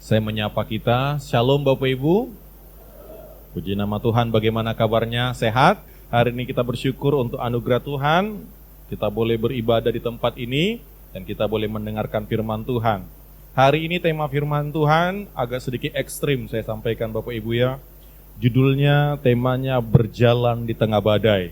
Saya menyapa kita, Shalom Bapak Ibu. Puji nama Tuhan, bagaimana kabarnya? Sehat? Hari ini kita bersyukur untuk anugerah Tuhan. Kita boleh beribadah di tempat ini dan kita boleh mendengarkan firman Tuhan. Hari ini tema firman Tuhan agak sedikit ekstrim saya sampaikan Bapak Ibu ya. Judulnya, temanya berjalan di tengah badai.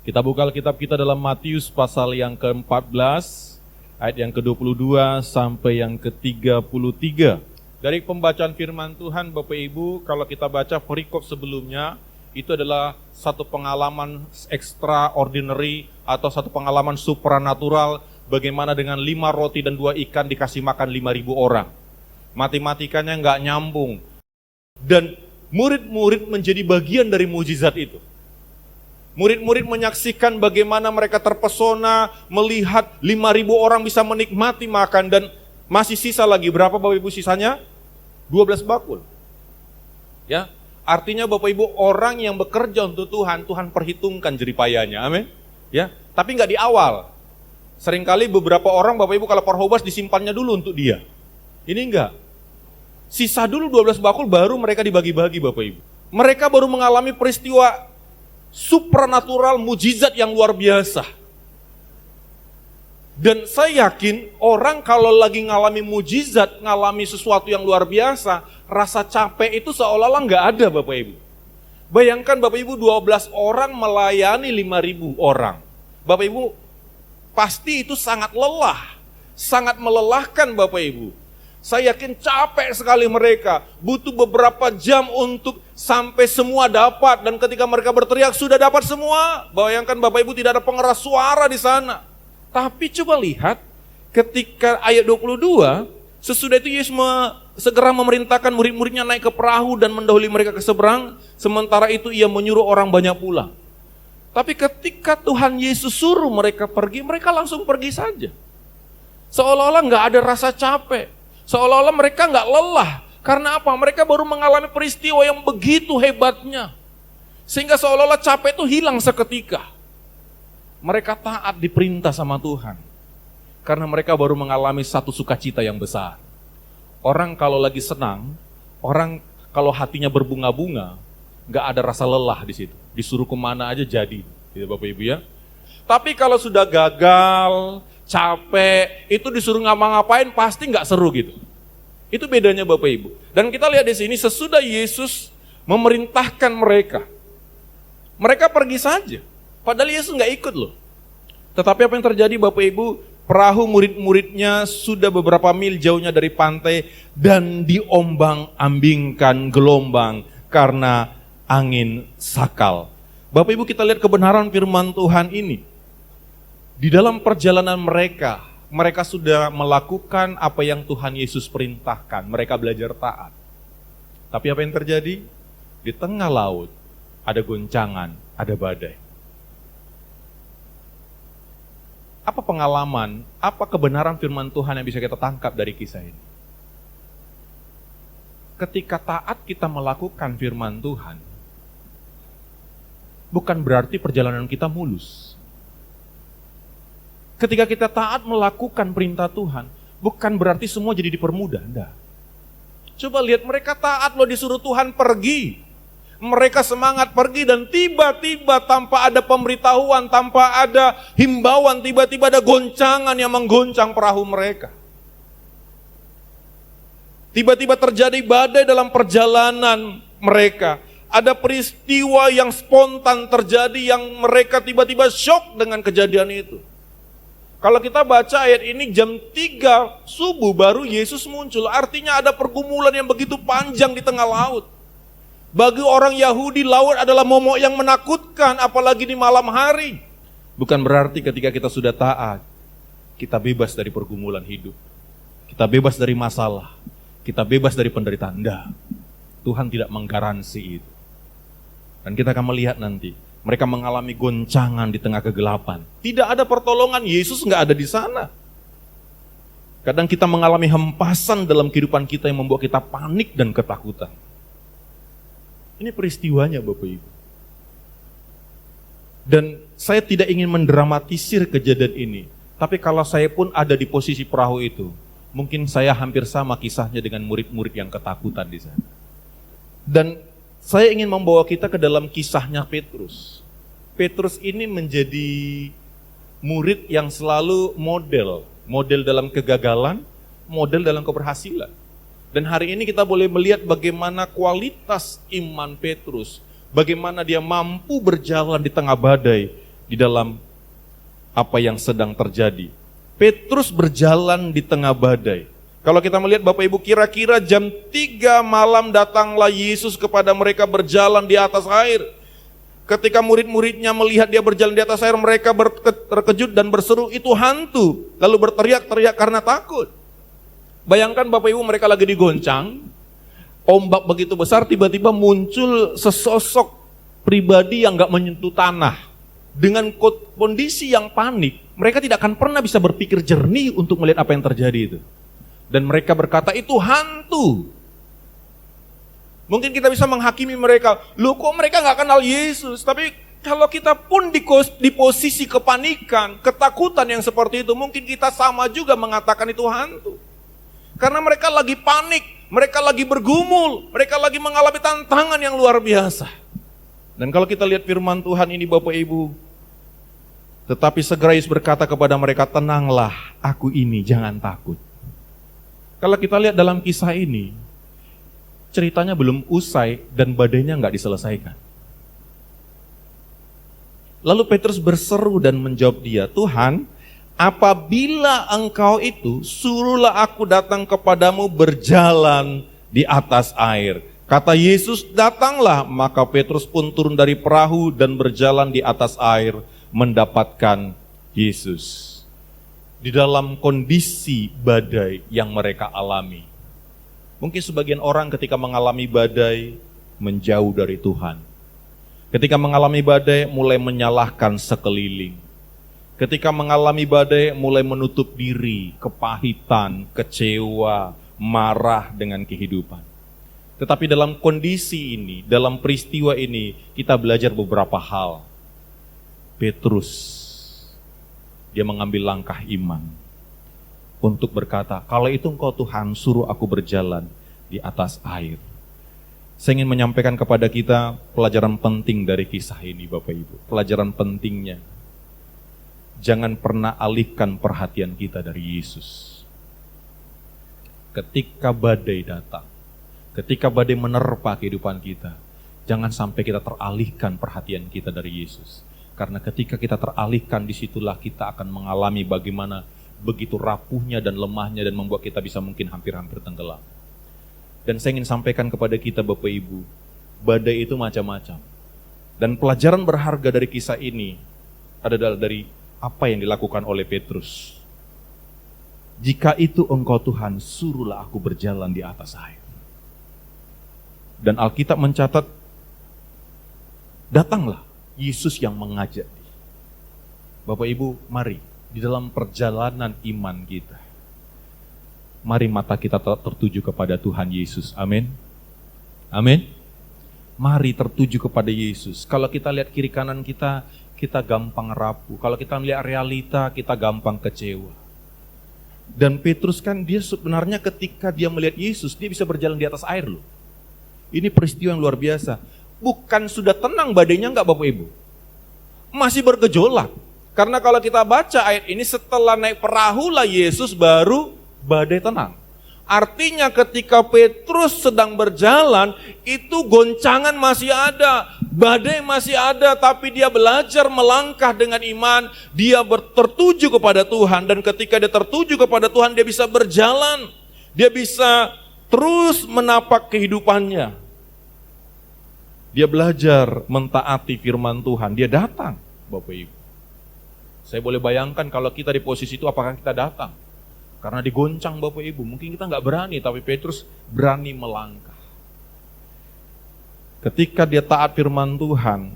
Kita buka Alkitab kita dalam Matius pasal yang ke-14, ayat yang ke-22 sampai yang ke-33. Dari pembacaan firman Tuhan Bapak Ibu, kalau kita baca perikop sebelumnya, itu adalah satu pengalaman extraordinary atau satu pengalaman supranatural, bagaimana dengan 5 roti dan 2 ikan dikasih makan 5.000 orang. Matematikanya nggak nyambung. Dan murid-murid menjadi bagian dari mujizat itu. Murid-murid menyaksikan bagaimana mereka terpesona melihat 5.000 orang bisa menikmati makan dan masih sisa lagi. Berapa Bapak Ibu sisanya? 12 bakul. Ya, artinya Bapak Ibu orang yang bekerja untuk Tuhan, Tuhan perhitungkan jeripayanya. Amin. Ya, tapi nggak di awal. Seringkali beberapa orang Bapak Ibu kalau perhobas disimpannya dulu untuk dia. Ini enggak. Sisa dulu 12 bakul baru mereka dibagi-bagi Bapak Ibu. Mereka baru mengalami peristiwa supranatural, mujizat yang luar biasa. Dan saya yakin orang kalau lagi ngalami mujizat, ngalami sesuatu yang luar biasa, rasa capek itu seolah-olah nggak ada Bapak Ibu. Bayangkan Bapak Ibu 12 orang melayani 5.000 orang. Bapak Ibu pasti itu sangat lelah, sangat melelahkan Bapak Ibu. Saya yakin capek sekali mereka, butuh beberapa jam untuk sampai semua dapat. Dan ketika mereka berteriak, sudah dapat semua. Bayangkan Bapak Ibu tidak ada pengeras suara di sana. Tapi coba lihat, ketika ayat 22, sesudah itu Yesus segera memerintahkan murid-muridnya naik ke perahu dan mendahului mereka ke seberang. Sementara itu ia menyuruh orang banyak pulang. Tapi ketika Tuhan Yesus suruh mereka pergi, mereka langsung pergi saja. Seolah-olah nggak ada rasa capek. Seolah-olah mereka nggak lelah. Karena apa? Mereka baru mengalami peristiwa yang begitu hebatnya. Sehingga seolah-olah capek itu hilang seketika. Mereka taat diperintah sama Tuhan. Karena mereka baru mengalami satu sukacita yang besar. Orang kalau lagi senang, orang kalau hatinya berbunga-bunga, nggak ada rasa lelah di situ. Disuruh kemana aja jadi, gitu Bapak Ibu ya. Tapi kalau sudah gagal, capek, itu disuruh ngapa-ngapain pasti nggak seru gitu. Itu bedanya Bapak Ibu. Dan kita lihat di sini sesudah Yesus memerintahkan mereka, mereka pergi saja. Padahal Yesus nggak ikut loh. Tetapi apa yang terjadi Bapak Ibu? Perahu murid-muridnya sudah beberapa mil jauhnya dari pantai dan diombang-ambingkan gelombang karena angin sakal. Bapak Ibu kita lihat kebenaran firman Tuhan ini. Di dalam perjalanan mereka sudah melakukan apa yang Tuhan Yesus perintahkan. Mereka belajar taat. Tapi apa yang terjadi? Di tengah laut ada goncangan, ada badai. Apa pengalaman, apa kebenaran firman Tuhan yang bisa kita tangkap dari kisah ini? Ketika taat kita melakukan firman Tuhan, bukan berarti perjalanan kita mulus. Ketika kita taat melakukan perintah Tuhan, bukan berarti semua jadi dipermudah, enggak. Coba lihat mereka taat loh disuruh Tuhan pergi. Mereka semangat pergi dan tiba-tiba tanpa ada pemberitahuan, tanpa ada himbauan, tiba-tiba ada goncangan yang menggoncang perahu mereka. Tiba-tiba terjadi badai dalam perjalanan mereka. Ada peristiwa yang spontan terjadi yang mereka tiba-tiba syok dengan kejadian itu. Kalau kita baca ayat ini jam 3 subuh baru Yesus muncul. Artinya ada pergumulan yang begitu panjang di tengah laut. Bagi orang Yahudi laut adalah momok yang menakutkan apalagi di malam hari. Bukan berarti ketika kita sudah taat, kita bebas dari pergumulan hidup. Kita bebas dari masalah. Kita bebas dari penderitaan. Enggak. Tuhan tidak menggaransi itu. Dan kita akan melihat nanti. Mereka mengalami goncangan di tengah kegelapan. Tidak ada pertolongan, Yesus nggak ada di sana. Kadang kita mengalami hempasan dalam kehidupan kita yang membuat kita panik dan ketakutan. Ini peristiwanya Bapak Ibu. Dan saya tidak ingin mendramatisir kejadian ini. Tapi kalau saya pun ada di posisi perahu itu, Mungkin saya hampir sama kisahnya dengan murid-murid yang ketakutan di sana. Dan saya ingin membawa kita ke dalam kisahnya Petrus. Petrus ini menjadi murid yang selalu model dalam kegagalan, model dalam keberhasilan. Dan hari ini kita boleh melihat bagaimana kualitas iman Petrus, bagaimana dia mampu berjalan di tengah badai di dalam apa yang sedang terjadi. Petrus berjalan di tengah badai. Kalau kita melihat Bapak Ibu, kira-kira jam 3 malam datanglah Yesus kepada mereka berjalan di atas air. Ketika murid-muridnya melihat dia berjalan di atas air, mereka terkejut dan berseru, itu hantu. Lalu berteriak-teriak karena takut. Bayangkan Bapak Ibu, mereka lagi digoncang, ombak begitu besar, tiba-tiba muncul sesosok pribadi yang gak menyentuh tanah. Dengan kondisi yang panik, mereka tidak akan pernah bisa berpikir jernih untuk melihat apa yang terjadi itu. Dan mereka berkata, itu hantu. Mungkin kita bisa menghakimi mereka, loh kok mereka gak kenal Yesus? Tapi kalau kita pun di posisi kepanikan, ketakutan yang seperti itu, mungkin kita sama juga mengatakan itu hantu. Karena mereka lagi panik, mereka lagi bergumul, mereka lagi mengalami tantangan yang luar biasa. Dan kalau kita lihat firman Tuhan ini Bapak Ibu, tetapi segera Yesus berkata kepada mereka, tenanglah, aku ini, jangan takut. Kalau kita lihat dalam kisah ini, ceritanya belum usai dan badainya nggak diselesaikan. Lalu Petrus berseru dan menjawab dia, Tuhan, apabila engkau itu, suruhlah aku datang kepadamu berjalan di atas air. Kata Yesus, datanglah, maka Petrus pun turun dari perahu dan berjalan di atas air, mendapatkan Yesus. Di dalam kondisi badai yang mereka alami. Mungkin sebagian orang ketika mengalami badai, menjauh dari Tuhan. Ketika mengalami badai, mulai menyalahkan sekeliling. Ketika mengalami badai, mulai menutup diri, kepahitan, kecewa, marah dengan kehidupan. Tetapi dalam kondisi ini, dalam peristiwa ini, kita belajar beberapa hal. Petrus, dia mengambil langkah iman untuk berkata, kalau itu engkau Tuhan, suruh aku berjalan di atas air. Saya ingin menyampaikan kepada kita pelajaran penting dari kisah ini Bapak Ibu. Pelajaran pentingnya, jangan pernah alihkan perhatian kita dari Yesus. Ketika badai datang, ketika badai menerpa kehidupan kita, jangan sampai kita teralihkan perhatian kita dari Yesus. Karena ketika kita teralihkan, disitulah kita akan mengalami bagaimana begitu rapuhnya dan lemahnya dan membuat kita bisa mungkin hampir-hampir tenggelam. Dan saya ingin sampaikan kepada kita Bapak Ibu, badai itu macam-macam. Dan pelajaran berharga dari kisah ini adalah dari apa yang dilakukan oleh Petrus. Jika itu engkau Tuhan, suruhlah aku berjalan di atas air. Dan Alkitab mencatat, datanglah Yesus yang mengajak. Bapak Ibu, mari di dalam perjalanan iman kita, mari mata kita tertuju kepada Tuhan Yesus. Amin. Amin. Mari tertuju kepada Yesus. Kalau kita lihat kiri kanan kita, kita gampang rapuh. Kalau kita melihat realita, kita gampang kecewa. Dan Petrus kan dia sebenarnya ketika dia melihat Yesus, dia bisa berjalan di atas air loh. Ini peristiwa yang luar biasa. Bukan sudah tenang badainya enggak Bapak Ibu? Masih bergejolak. Karena kalau kita baca ayat ini, setelah naik perahu lah Yesus baru badai tenang. Artinya ketika Petrus sedang berjalan, itu goncangan masih ada, badai masih ada, tapi dia belajar melangkah dengan iman, dia tertuju kepada Tuhan, dan ketika dia tertuju kepada Tuhan, dia bisa berjalan, dia bisa terus menapak kehidupannya. Dia belajar mentaati firman Tuhan, dia datang, Bapak Ibu. Saya boleh bayangkan kalau kita di posisi itu, apakah kita datang? Karena digoncang Bapak Ibu, mungkin kita nggak berani, tapi Petrus berani melangkah. Ketika dia taat firman Tuhan,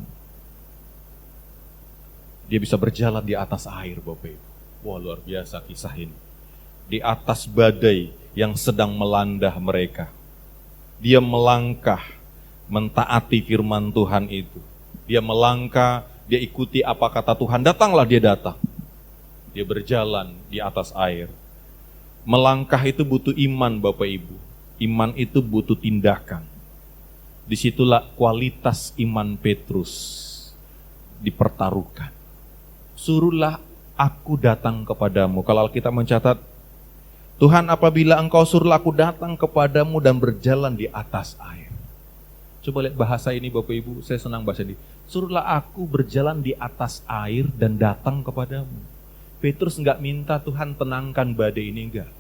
dia bisa berjalan di atas air Bapak Ibu. Wah, luar biasa kisah ini. Di atas badai yang sedang melanda mereka. Dia melangkah, mentaati firman Tuhan itu. Dia melangkah, dia ikuti apa kata Tuhan, datanglah dia datang. Dia berjalan di atas air. Melangkah itu butuh iman Bapak Ibu. Iman itu butuh tindakan. Disitulah kualitas iman Petrus dipertaruhkan. Suruhlah aku datang kepadamu. Kalau Alkitab mencatat, Tuhan, apabila engkau suruhlah aku datang kepadamu dan berjalan di atas air. Coba lihat bahasa ini Bapak Ibu, saya senang bahasa ini. Suruhlah aku berjalan di atas air dan datang kepadamu. Petrus enggak minta Tuhan tenangkan badai ini, enggak.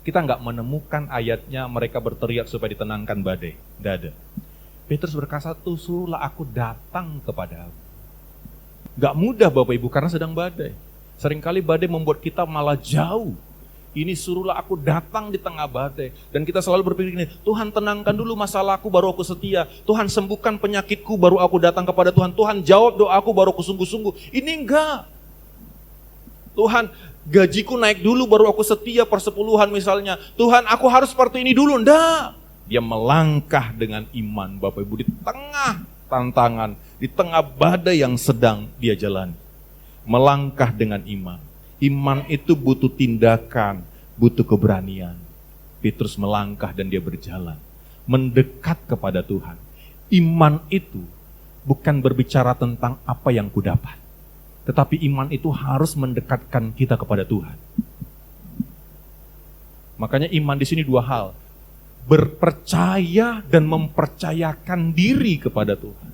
Kita enggak menemukan ayatnya mereka berteriak supaya ditenangkan badai. Enggak ada. Petrus berkata, suruhlah aku datang kepadamu. Enggak mudah Bapak Ibu karena sedang badai. Seringkali badai membuat kita malah jauh. Ini suruhlah aku datang di tengah badai. Dan kita selalu berpikir ini, Tuhan tenangkan dulu masalahku baru aku setia. Tuhan sembuhkan penyakitku baru aku datang kepada Tuhan. Tuhan jawab doaku baru aku sungguh-sungguh. Ini enggak. Tuhan gajiku naik dulu baru aku setia persepuluhan misalnya. Tuhan aku harus seperti ini dulu. Enggak. Dia melangkah dengan iman Bapak Ibu di tengah tantangan. Di tengah badai yang sedang dia jalani. Melangkah dengan iman. Iman itu butuh tindakan, butuh keberanian. Petrus melangkah dan dia berjalan. Mendekat kepada Tuhan. Iman itu bukan berbicara tentang apa yang kudapat. Tetapi iman itu harus mendekatkan kita kepada Tuhan. Makanya iman di sini dua hal. Berpercaya dan mempercayakan diri kepada Tuhan.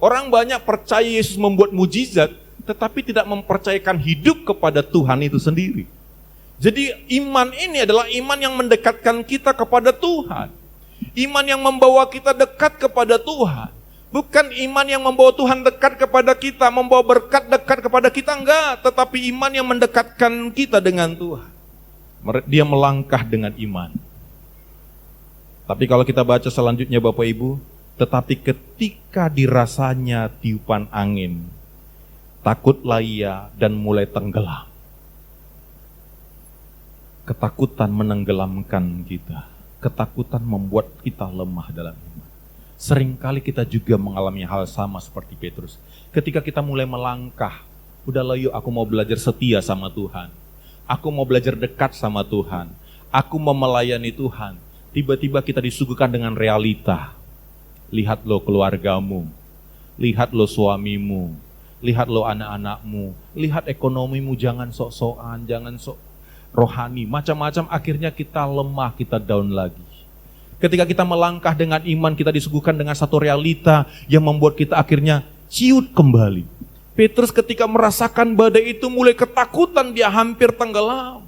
Orang banyak percaya Yesus membuat mujizat, tetapi tidak mempercayakan hidup kepada Tuhan itu sendiri. Jadi iman ini adalah iman yang mendekatkan kita kepada Tuhan. Iman yang membawa kita dekat kepada Tuhan. Bukan iman yang membawa Tuhan dekat kepada kita, membawa berkat dekat kepada kita, enggak. Tetapi iman yang mendekatkan kita dengan Tuhan. Dia melangkah dengan iman. Tapi kalau kita baca selanjutnya Bapak Ibu, tetapi ketika dirasanya tiupan angin, takutlah ia dan mulai tenggelam. Ketakutan menenggelamkan kita. Ketakutan membuat kita lemah dalam iman. Seringkali kita juga mengalami hal sama seperti Petrus. Ketika kita mulai melangkah, udahlah yuk aku mau belajar setia sama Tuhan. Aku mau belajar dekat sama Tuhan. Aku mau melayani Tuhan. Tiba-tiba kita disuguhkan dengan realita. Lihat lo keluargamu. Lihat lo suamimu. Lihat lo anak-anakmu. Lihat ekonomimu, jangan sok-sokan, jangan sok rohani. Macam-macam akhirnya kita lemah, kita down lagi. Ketika kita melangkah dengan iman, kita disuguhkan dengan satu realita yang membuat kita akhirnya ciut kembali. Petrus ketika merasakan badai itu mulai ketakutan, dia hampir tenggelam.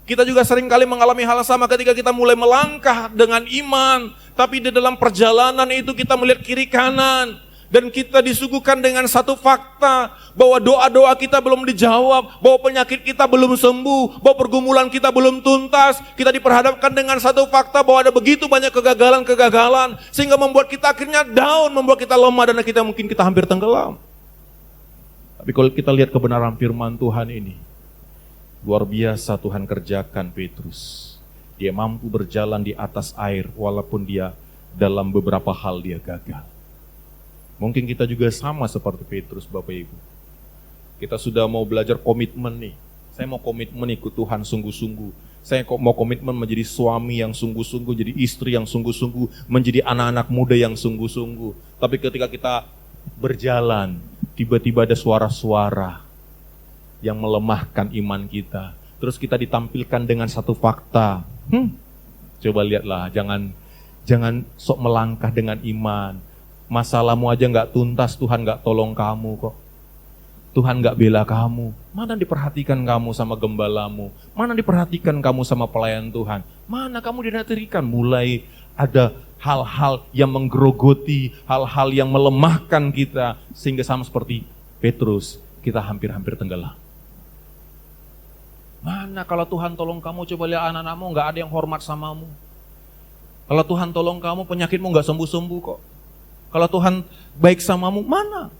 Kita juga seringkali mengalami hal sama ketika kita mulai melangkah dengan iman. Tapi di dalam perjalanan itu kita melihat kiri kanan. Dan kita disuguhkan dengan satu fakta, bahwa doa-doa kita belum dijawab, bahwa penyakit kita belum sembuh, bahwa pergumulan kita belum tuntas. Kita diperhadapkan dengan satu fakta bahwa ada begitu banyak kegagalan-kegagalan, sehingga membuat kita akhirnya down, membuat kita lemah, dan kita hampir tenggelam. Tapi kalau kita lihat kebenaran firman Tuhan ini, luar biasa Tuhan kerjakan Petrus. Dia mampu berjalan di atas air, walaupun dia dalam beberapa hal dia gagal. Mungkin kita juga sama seperti Petrus Bapak Ibu. Kita sudah mau belajar komitmen nih. Saya mau komitmen ikut Tuhan sungguh-sungguh. Saya mau komitmen menjadi suami yang sungguh-sungguh, jadi istri yang sungguh-sungguh, menjadi anak-anak muda yang sungguh-sungguh. Tapi ketika kita berjalan, tiba-tiba ada suara-suara yang melemahkan iman kita. Terus kita ditampilkan dengan satu fakta. Coba lihatlah, jangan sok melangkah dengan iman. Masalahmu aja gak tuntas, Tuhan gak tolong kamu kok. Tuhan gak bela kamu. Mana diperhatikan kamu sama gembalamu? Mana diperhatikan kamu sama pelayan Tuhan? Mana kamu dinaterikan? Mulai ada hal-hal yang menggerogoti, hal-hal yang melemahkan kita. Sehingga sama seperti Petrus, kita hampir-hampir tenggelam. Mana kalau Tuhan tolong kamu, coba lihat anak-anakmu gak ada yang hormat samamu. Kalau Tuhan tolong kamu, penyakitmu gak sembuh-sembuh kok. Kalau Tuhan baik samamu, mana?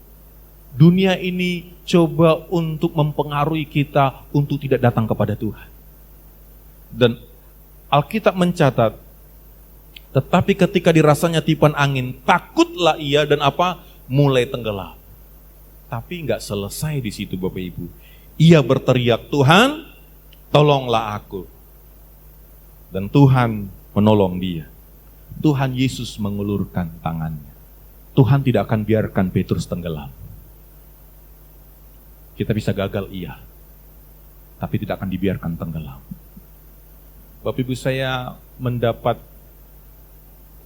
Dunia ini coba untuk mempengaruhi kita untuk tidak datang kepada Tuhan. Dan Alkitab mencatat, tetapi ketika dirasanya tiupan angin, takutlah ia dan apa? Mulai tenggelam. Tapi enggak selesai di situ Bapak Ibu. Ia berteriak, Tuhan, tolonglah aku. Dan Tuhan menolong dia. Tuhan Yesus mengulurkan tangannya. Tuhan tidak akan biarkan Petrus tenggelam. Kita bisa gagal, iya. Tapi tidak akan dibiarkan tenggelam. Bapak Ibu, saya mendapat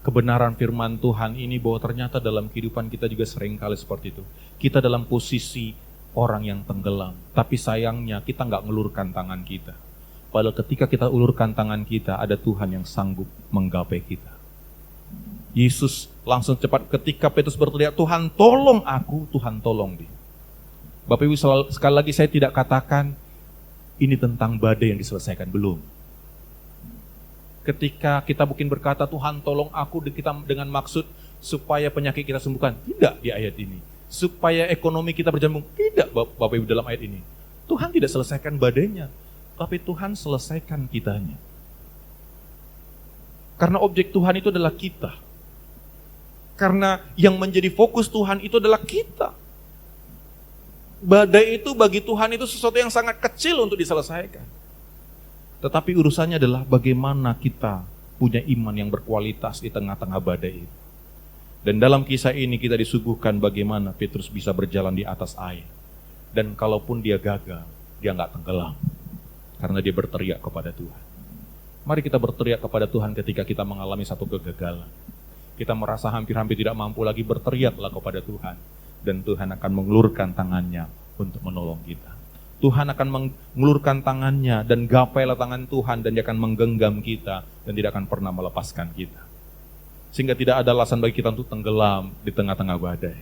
kebenaran firman Tuhan ini bahwa ternyata dalam kehidupan kita juga seringkali seperti itu. Kita dalam posisi orang yang tenggelam, tapi sayangnya kita nggak ngelurkan tangan kita. Padahal ketika kita ulurkan tangan kita, ada Tuhan yang sanggup menggapai kita. Yesus langsung cepat ketika Petrus berteriak, Tuhan tolong aku, Tuhan tolong dia. Bapak Ibu, sekali lagi saya tidak katakan ini tentang badai yang diselesaikan, belum. Ketika kita mungkin berkata, Tuhan tolong aku dengan maksud supaya penyakit kita sembuhkan. Tidak di ayat ini. Supaya ekonomi kita berjalan. Tidak Bapak Ibu dalam ayat ini. Tuhan tidak selesaikan badainya. Tapi Tuhan selesaikan kitanya. Karena objek Tuhan itu adalah kita. Karena yang menjadi fokus Tuhan itu adalah kita. Badai itu bagi Tuhan itu sesuatu yang sangat kecil untuk diselesaikan. Tetapi urusannya adalah bagaimana kita punya iman yang berkualitas di tengah-tengah badai itu. Dan dalam kisah ini kita disuguhkan bagaimana Petrus bisa berjalan di atas air. Dan kalaupun dia gagal, dia nggak tenggelam. Karena dia berteriak kepada Tuhan. Mari kita berteriak kepada Tuhan ketika kita mengalami satu kegagalan. Kita merasa hampir-hampir tidak mampu lagi, berteriaklah kepada Tuhan. Dan Tuhan akan mengulurkan tangannya untuk menolong kita. Tuhan akan mengulurkan tangannya dan gapailah tangan Tuhan dan dia akan menggenggam kita dan tidak akan pernah melepaskan kita. Sehingga tidak ada alasan bagi kita untuk tenggelam di tengah-tengah badai.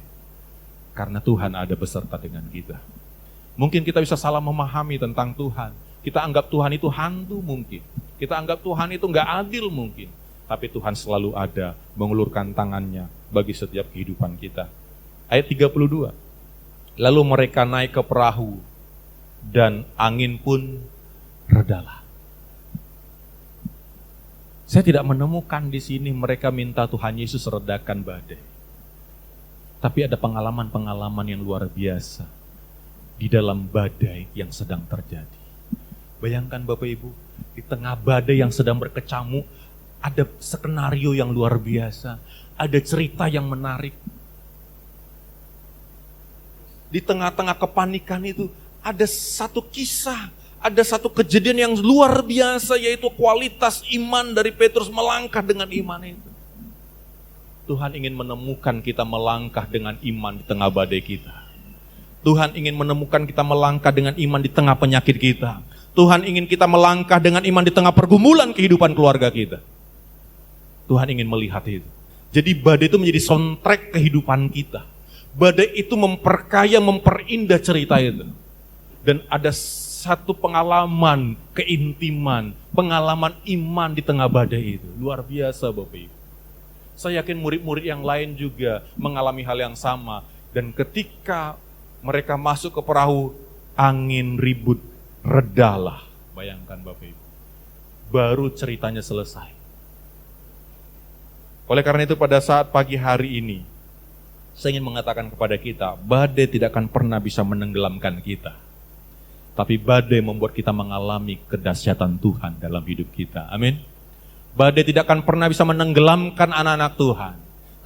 Karena Tuhan ada beserta dengan kita. Mungkin kita bisa salah memahami tentang Tuhan. Kita anggap Tuhan itu hantu mungkin. Kita anggap Tuhan itu nggak adil mungkin. Tapi Tuhan selalu ada mengulurkan tangannya bagi setiap kehidupan kita. Ayat 32. Lalu mereka naik ke perahu dan angin pun redalah. Saya tidak menemukan di sini mereka minta Tuhan Yesus redakan badai. Tapi ada pengalaman-pengalaman yang luar biasa di dalam badai yang sedang terjadi. Bayangkan Bapak Ibu, di tengah badai yang sedang berkecamuk, ada skenario yang luar biasa, ada cerita yang menarik. Di tengah-tengah kepanikan itu, ada satu kisah, ada satu kejadian yang luar biasa, yaitu kualitas iman dari Petrus melangkah dengan iman itu. Tuhan ingin menemukan kita melangkah dengan iman di tengah badai kita. Tuhan ingin menemukan kita melangkah dengan iman di tengah penyakit kita. Tuhan ingin kita melangkah dengan iman di tengah pergumulan kehidupan keluarga kita. Tuhan ingin melihat itu. Jadi badai itu menjadi soundtrack kehidupan kita. Badai itu memperkaya, memperindah cerita itu. Dan ada satu pengalaman keintiman, pengalaman iman di tengah badai itu. Luar biasa Bapak Ibu. Saya yakin murid-murid yang lain juga mengalami hal yang sama. Dan ketika mereka masuk ke perahu, angin ribut, redalah. Bayangkan Bapak Ibu. Baru ceritanya selesai. Oleh karena itu pada saat pagi hari ini, saya ingin mengatakan kepada kita, badai tidak akan pernah bisa menenggelamkan kita. Tapi badai membuat kita mengalami kedahsyatan Tuhan dalam hidup kita. Amin. Badai tidak akan pernah bisa menenggelamkan anak-anak Tuhan.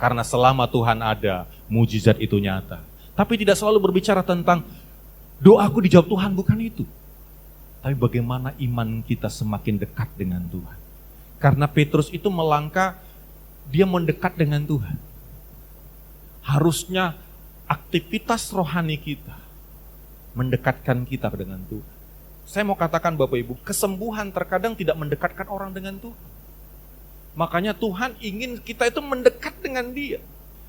Karena selama Tuhan ada, mujizat itu nyata. Tapi tidak selalu berbicara tentang doaku dijawab Tuhan, bukan itu. Tapi bagaimana iman kita semakin dekat dengan Tuhan. Karena Petrus itu melangkah, dia mendekat dengan Tuhan. Harusnya aktivitas rohani kita mendekatkan kita dengan Tuhan. Saya mau katakan Bapak Ibu, kesembuhan terkadang tidak mendekatkan orang dengan Tuhan. Makanya Tuhan ingin kita itu mendekat dengan Dia.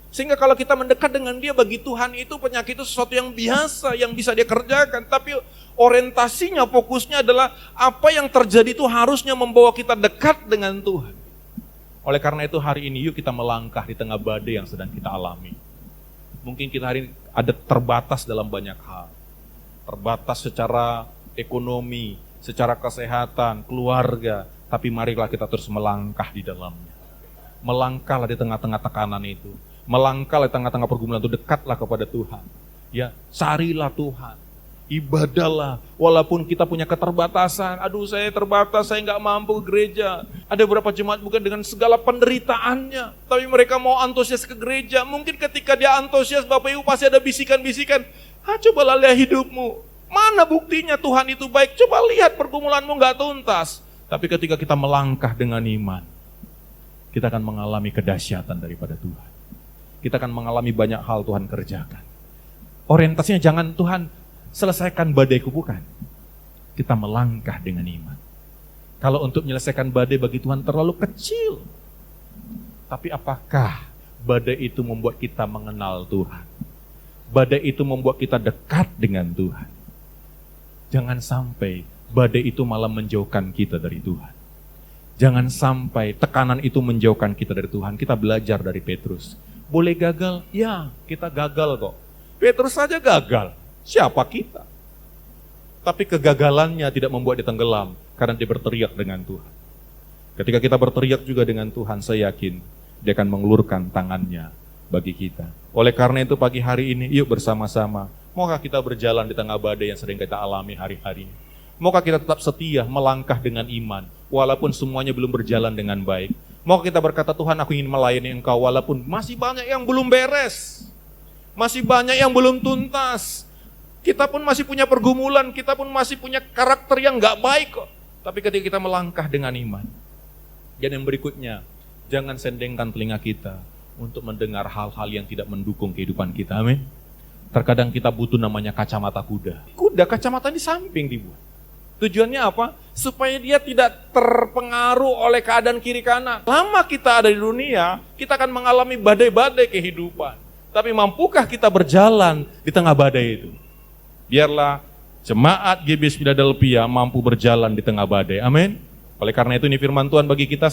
Sehingga kalau kita mendekat dengan Dia, bagi Tuhan itu penyakit itu sesuatu yang biasa, yang bisa Dia kerjakan. Tapi orientasinya, fokusnya adalah apa yang terjadi itu harusnya membawa kita dekat dengan Tuhan. Oleh karena itu hari ini yuk kita melangkah di tengah badai yang sedang kita alami. Mungkin kita hari ini ada terbatas dalam banyak hal. Terbatas secara ekonomi, secara kesehatan, keluarga. Tapi marilah kita terus melangkah di dalamnya. Melangkahlah di tengah-tengah tekanan itu. Melangkahlah di tengah-tengah pergumulan itu, dekatlah kepada Tuhan. Ya, carilah Tuhan. Ibadahlah, walaupun kita punya keterbatasan. Aduh, saya terbatas, saya nggak mampu ke gereja. Ada beberapa jemaat bukan dengan segala penderitaannya, tapi mereka mau antusias ke gereja. Mungkin ketika dia antusias, Bapak Ibu pasti ada bisikan-bisikan. Cobalah lihat hidupmu. Mana buktinya Tuhan itu baik? Coba lihat pergumulanmu nggak tuntas. Tapi ketika kita melangkah dengan iman, kita akan mengalami kedahsyatan daripada Tuhan. Kita akan mengalami banyak hal Tuhan kerjakan. Orientasinya jangan Tuhan selesaikan badaiku, bukan. Kita melangkah dengan iman. Kalau untuk menyelesaikan badai bagi Tuhan terlalu kecil. Tapi apakah badai itu membuat kita mengenal Tuhan? Badai itu membuat kita dekat dengan Tuhan. Jangan sampai badai itu malah menjauhkan kita dari Tuhan. Jangan sampai tekanan itu menjauhkan kita dari Tuhan. Kita belajar dari Petrus. Boleh gagal? Ya, kita gagal kok. Petrus saja gagal. Siapa kita? Tapi kegagalannya tidak membuat dia tenggelam karena dia berteriak dengan Tuhan. Ketika kita berteriak juga dengan Tuhan, saya yakin dia akan mengulurkan tangannya bagi kita. Oleh karena itu pagi hari ini, yuk bersama-sama. Maukah kita berjalan di tengah badai yang sering kita alami hari-hari ini? Maukah kita tetap setia melangkah dengan iman, walaupun semuanya belum berjalan dengan baik? Maukah kita berkata, Tuhan, aku ingin melayani Engkau walaupun masih banyak yang belum beres, masih banyak yang belum tuntas. Kita pun masih punya pergumulan, kita pun masih punya karakter yang gak baik kok. Tapi ketika kita melangkah dengan iman, dan yang berikutnya, jangan sendengkan telinga kita untuk mendengar hal-hal yang tidak mendukung kehidupan kita, amin. Terkadang kita butuh namanya kacamata kuda. Kuda kacamata di samping dibuat. Tujuannya apa? Supaya dia tidak terpengaruh oleh keadaan kiri kanan. Lama kita ada di dunia, kita akan mengalami badai-badai kehidupan. Tapi mampukah kita berjalan di tengah badai itu? Biarlah jemaat GBS Philadelphia mampu berjalan di tengah badai. Amin. Oleh karena itu ini firman Tuhan bagi kita.